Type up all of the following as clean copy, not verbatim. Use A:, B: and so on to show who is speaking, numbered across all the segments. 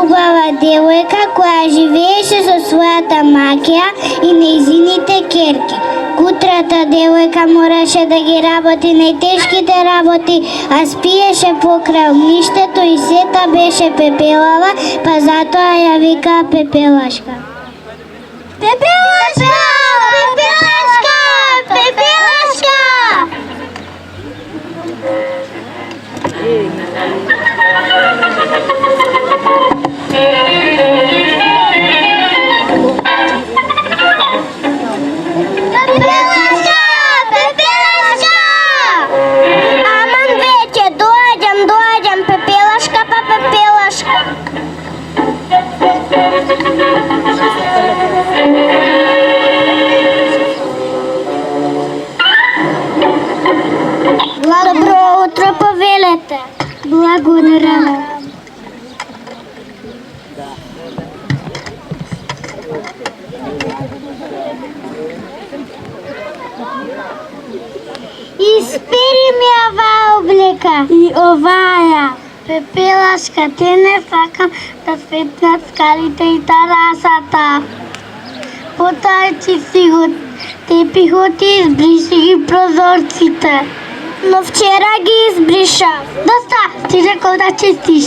A: убава девојка која живееше со својата макија и нејзините ќерки. Кутрата девојка мораше да ги работи најтешките работи, а спиеше покрај огништето и сета беше пепелава, па затоа ја викаа Пепелашка. Пепелашка! Пепелашка! Пепелашка! Пепелашка! Пепелашка! Аман веќе, доаѓам, Пепелашка, па Пепелашка. Добро утро, повелете. Благодарам. Испери ми оваа облека. И оваа. Пепелашка, те не сакам да светнат скалите и терасата. Потоа ти си го тепихот и избриши ги прозорците. Но вчера ги избриша. Доста, ти рекол да чистиш.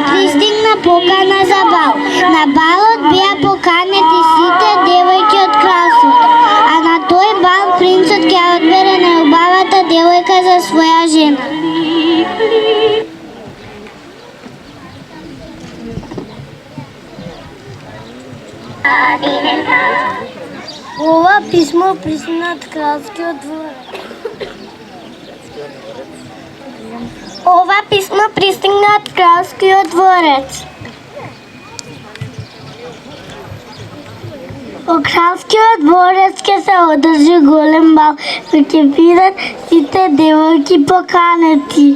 A: Пристигна покана за бал. На балот беа поканети сите девојки од кралството, а на тој бал принцот ќе одбере најубавата девојка за своја жена. Ова писмо пристигна од кралскиот дворец. Ова писмо пристигна од кралскиот дворец. Во кралскиот дворец ќе се одржи голем бал, со ќе бидат сите девојки поканети.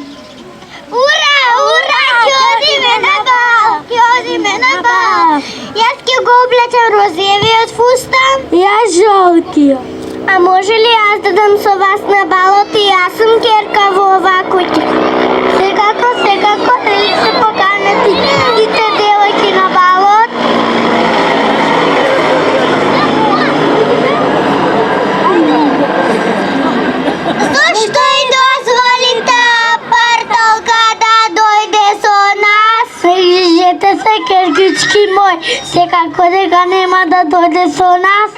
A: Ура, ура, ќе одиме на бал, ќе одиме на бал. Јас ќе го облечам розевиот фустан. Јас жолтиот. А може ли јас да дам со вас на балот и јас сум ќерка во оваа куќа? Секако, дали се поканети сите девојки на балот? Зошто и дозволите партолка да дојде со нас? Грижете се, ќеркички мој, секако дека нема да дојде со нас.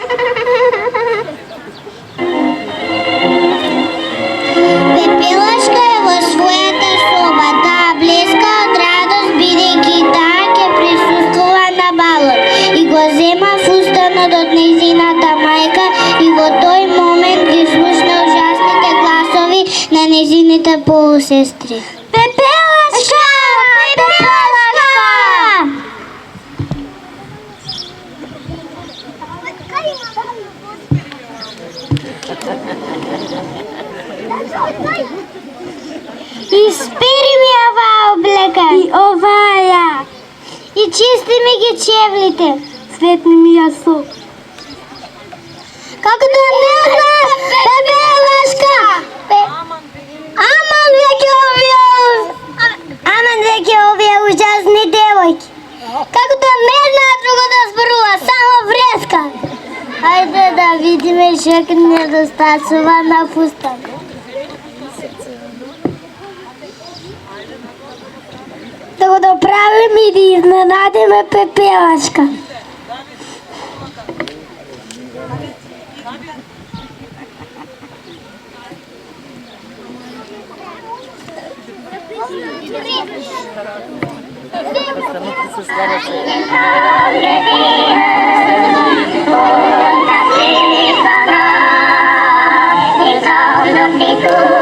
A: Пепелашка е во својата соба, таа блеска од радост, бидејќи таа ќе присуствува на балот и го зема фустанот од нејзината мајка и во тој момент ги слушна ужасните гласови на нејзините полусестри. Пепелашка! Пепелашка! Испери ми оваа облека. И оваа. И чисти ми ги чевлите. Светни ми ја сок. Како да не знаеш, Пепелашка! Аман веќе овие ужасни девојки. Како да не знаат друго да зборува, само вреска. Ајде да видиме што недостасува на фустан. Да го доправим и да изненадиме Пепелашка. It's all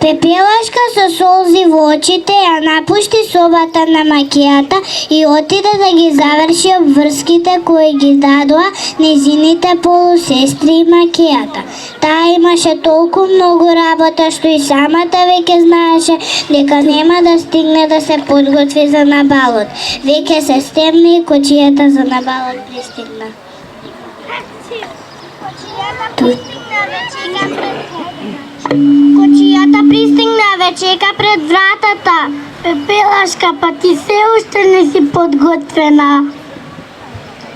A: Пепелашка со солзи во очите ја напушти собата на макијата и отиде да ги заврши обврските кои ги дадоа незините полусестри и макијата. Таа имаше толку многу работа што и самата веќе знаеше дека нема да стигне да се подготви за набалот. Веќе се стемни и кочијата за набалот пристигна. Кочијата пристигна вечека пред вратата. Пепелашка, па ти се уште не си подготвена.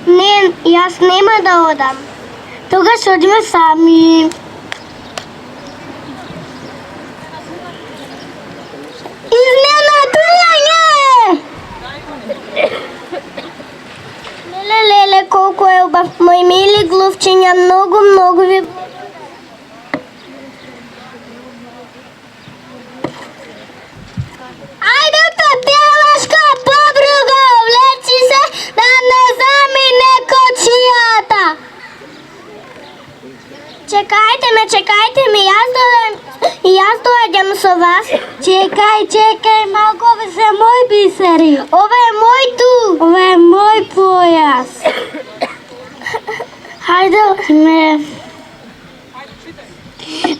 A: Не, јас нема да одам. Тогаш одиме сами. Изненадување! Леле, колку е убав. Мои мили глувчиња, многу ви... Ајде, Пепелашка, побрзо, влечи се да не замине кочијата. Чекајте ме, јас доаѓам со вас. Чекај, малку се мој бисери. Ова е мој ту. Ова е мој појас. Хајде, ме...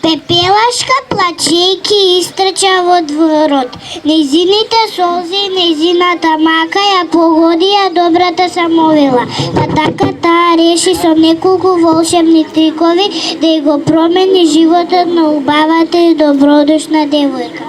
A: Пепелашка плачејки истрча во дворот. Незините солзи и незината мака ја погодија добрата самовила. Па така таа реши со неколку волшебни трикови да ја го промени животот на убавата и добродушна девојка.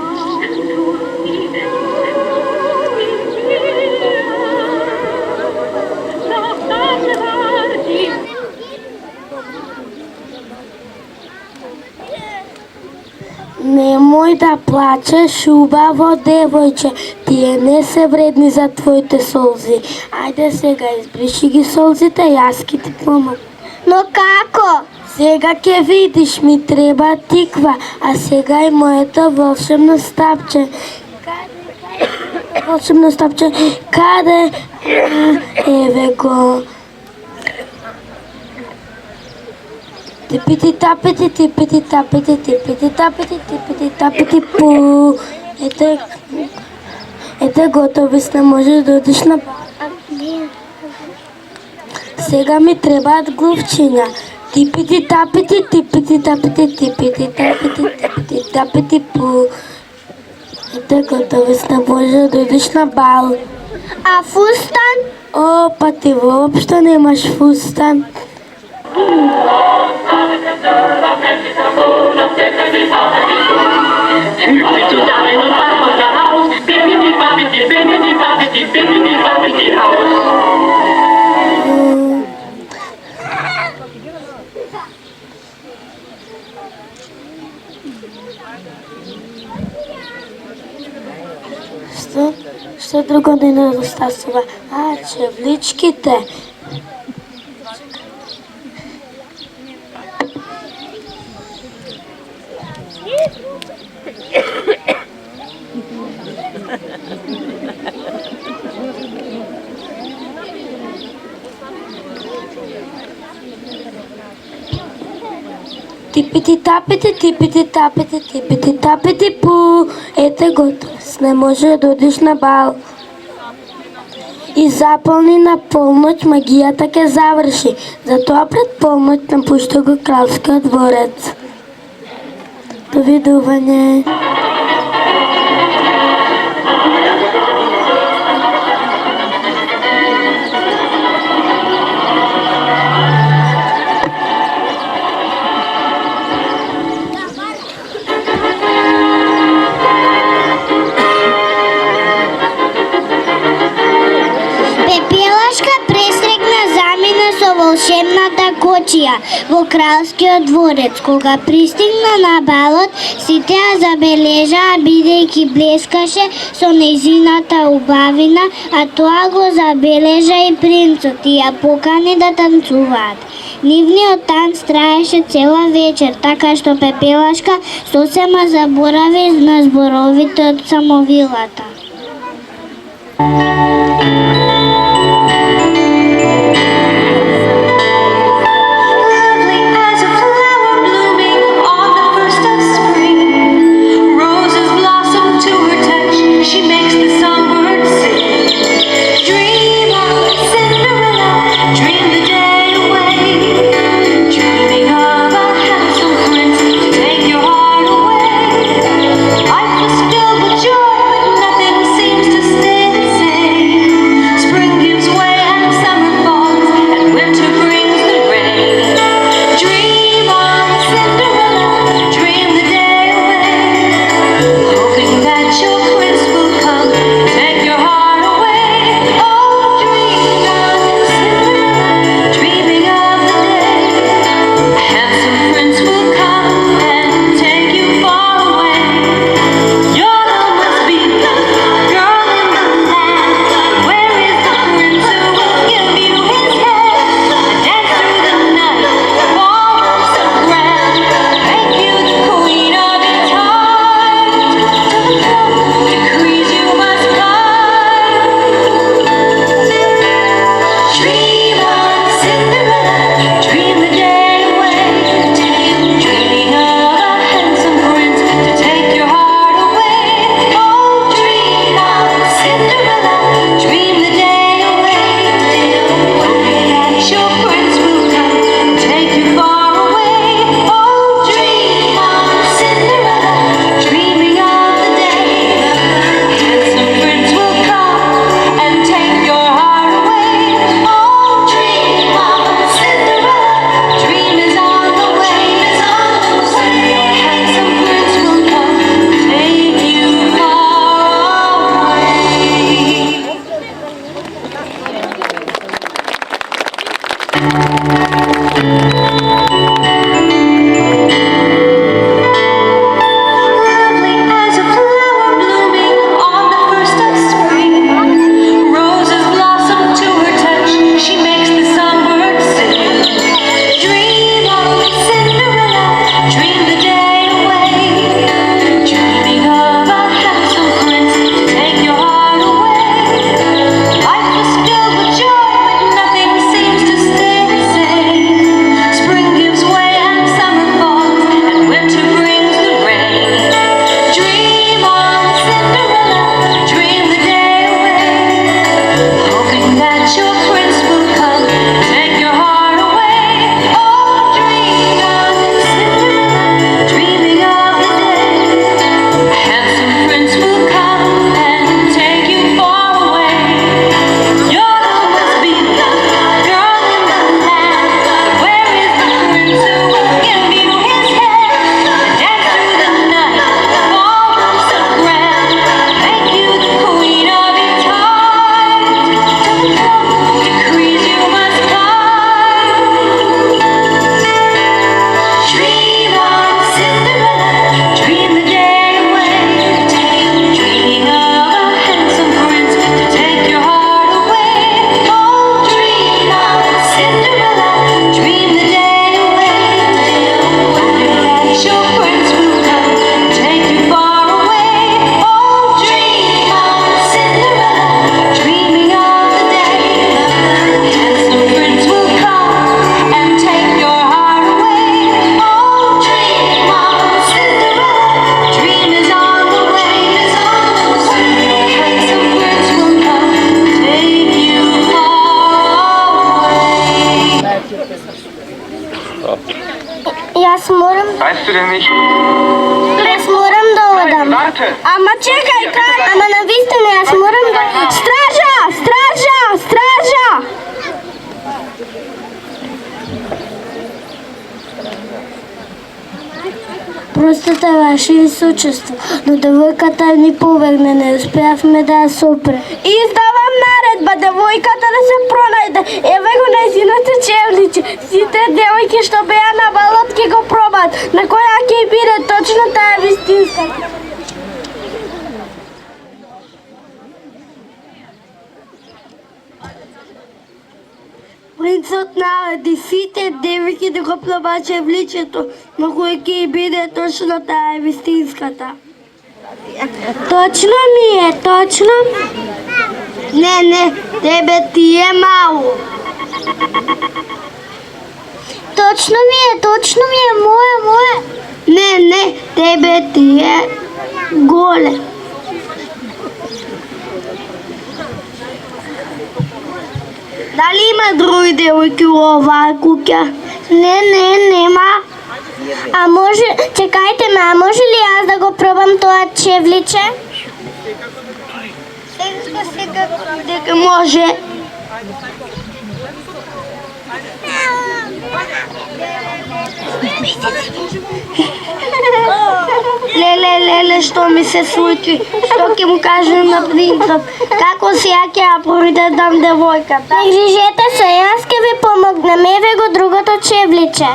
A: Немој да плачеш, убаво девојче, тие не се вредни за твоите солзи. Ајде сега, избриши ги солзите, јас ќе ти помогам. Но како? Сега ќе видиш, ми треба тиква, а сега и моето волшебно стапче. Волшебно стапче, каде? Еве го. Типити тапити пу. Ете готови сте, може да одиш на... Сега ми требаат глувчиња. Типити тапити пу. Ете готови сте, може да одиш на бал. А фустан? О, па ти воопшто немаш фустан. Што друго не недостасува? А, чевличките. Типити тапити пу. Ете готово. Не може да одиш на бал. И запълни на полноќ магијата ќе заврши. Затоа пред полноќ напушта го кралскиот дворец. Довидување. волшебната почија во кралскиот дворец. Кога пристигна на балот, сите ја забележаа бидејќи блескаше со нејзината убавина, а тоа го забележа и принцот и ја покани да танцуваат. Нивниот танц траеше цела вечер, така што Пепелашка сосема заборави на зборовите од Самовилата. Јас морам... Јас морам да одам. Ама чекај, ама навистина јас морам да... Стража! Стража! Стража! Простете, Ваше Височество, но девојката ни побегне, не успеавме да ја сопре. Издавам naredba, devojkата да се пронajde. Еве го нејзиното чевличе. Сите девојки што беа на балот ќе го пробат. На која ќе биде точно таа вистинска. Принцот нареди сите девојки да го пробат чевличето, на која ќе биде точно таа вистинската. Точно ми е, точно. Не, тебе ти е мало. Точно ми е, моje. Не, тебе ти е голе. Дали има други девојки у оваа куќа? Не, нема. А може, чекајте ме, а може ли аз да го пробам тоа чевличе? Секако дека може. Леле, што ми се случи? Што ќе му кажем на принцот? Како сега ќе ја проведам девојката? Не грижете се, јас ќе ви помогнем. Еве го другото чевличе.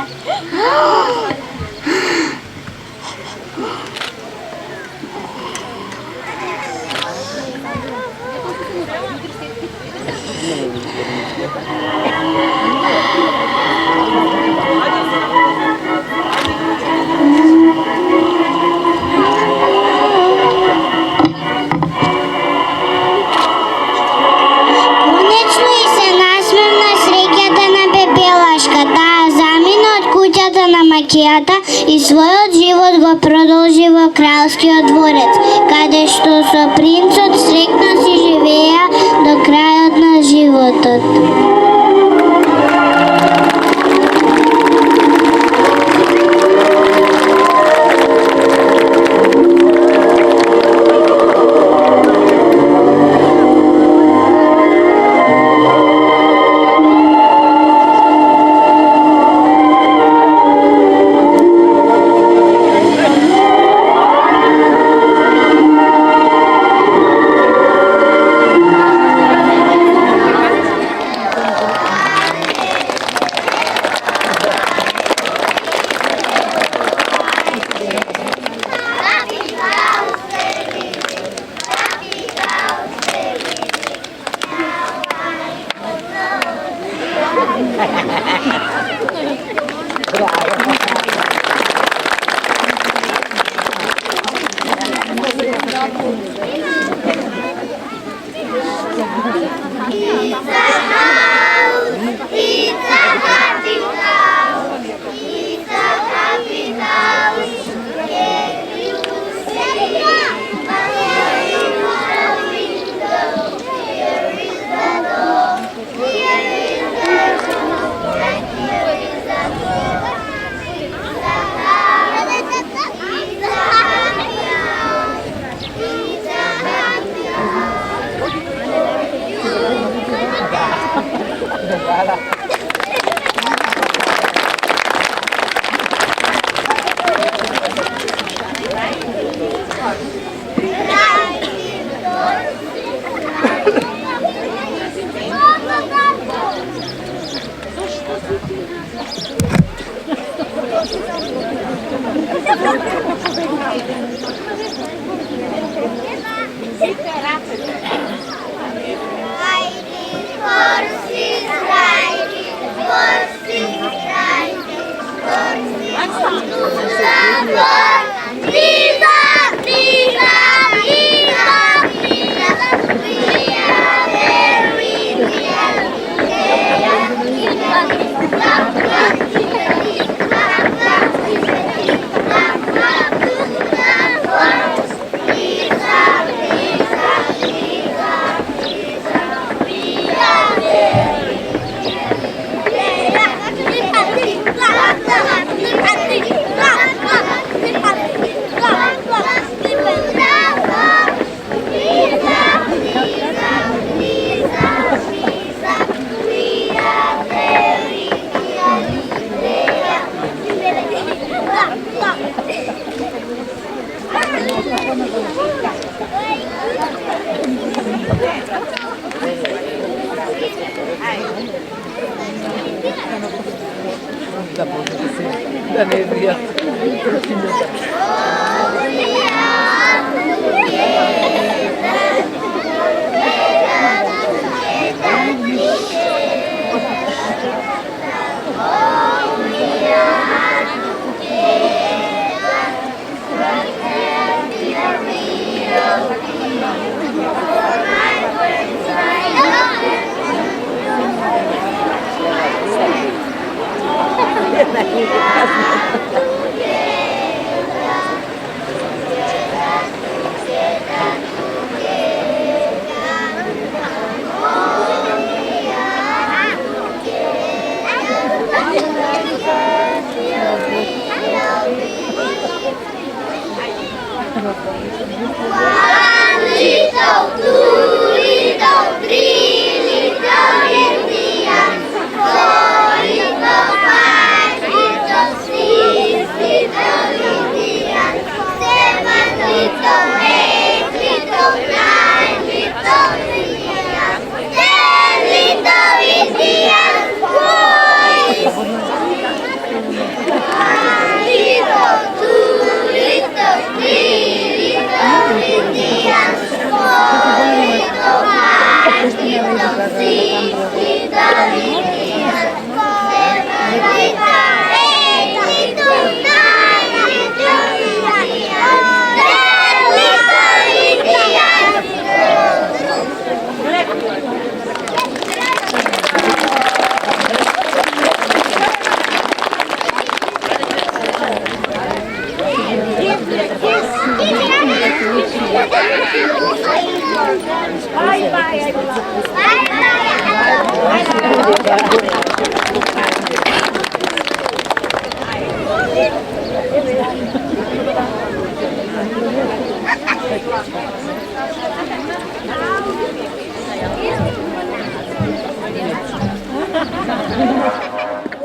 B: Макијата и својот живот го продолжи во кралскиот дворец, каде што со принцот среќно си живеа до крајот на животот.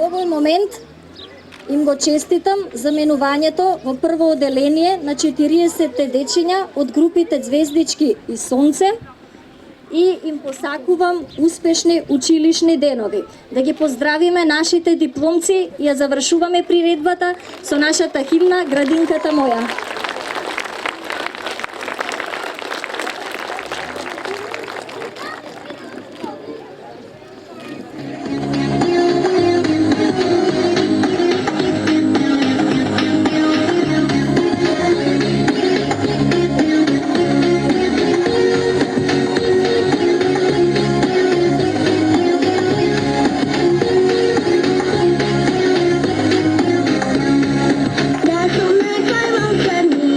C: Овој момент им го честитам за менувањето во прво оделение на 40 дечиња од групите Звездички и Сонце и им посакувам успешни училишни денови. Да ги поздравиме нашите дипломци и ја завршуваме приредбата со нашата химна Градинката моја.
B: Da su me kaj vam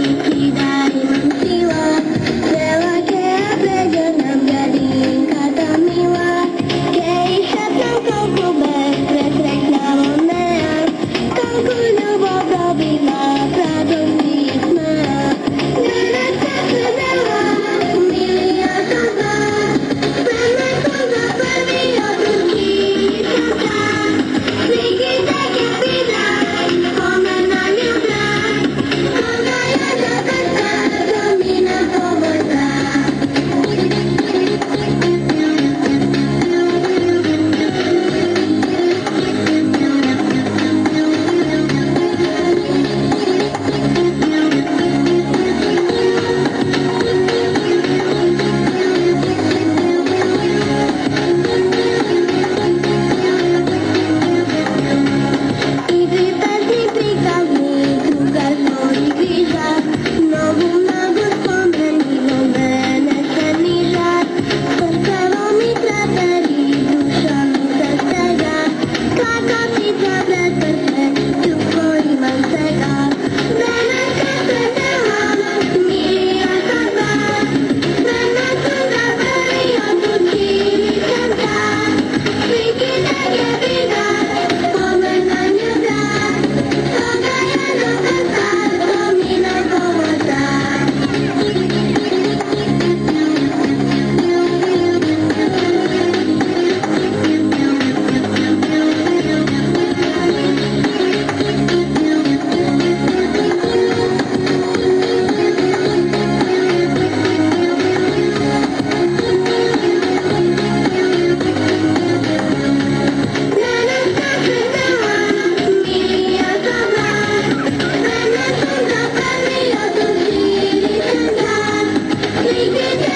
A: Ide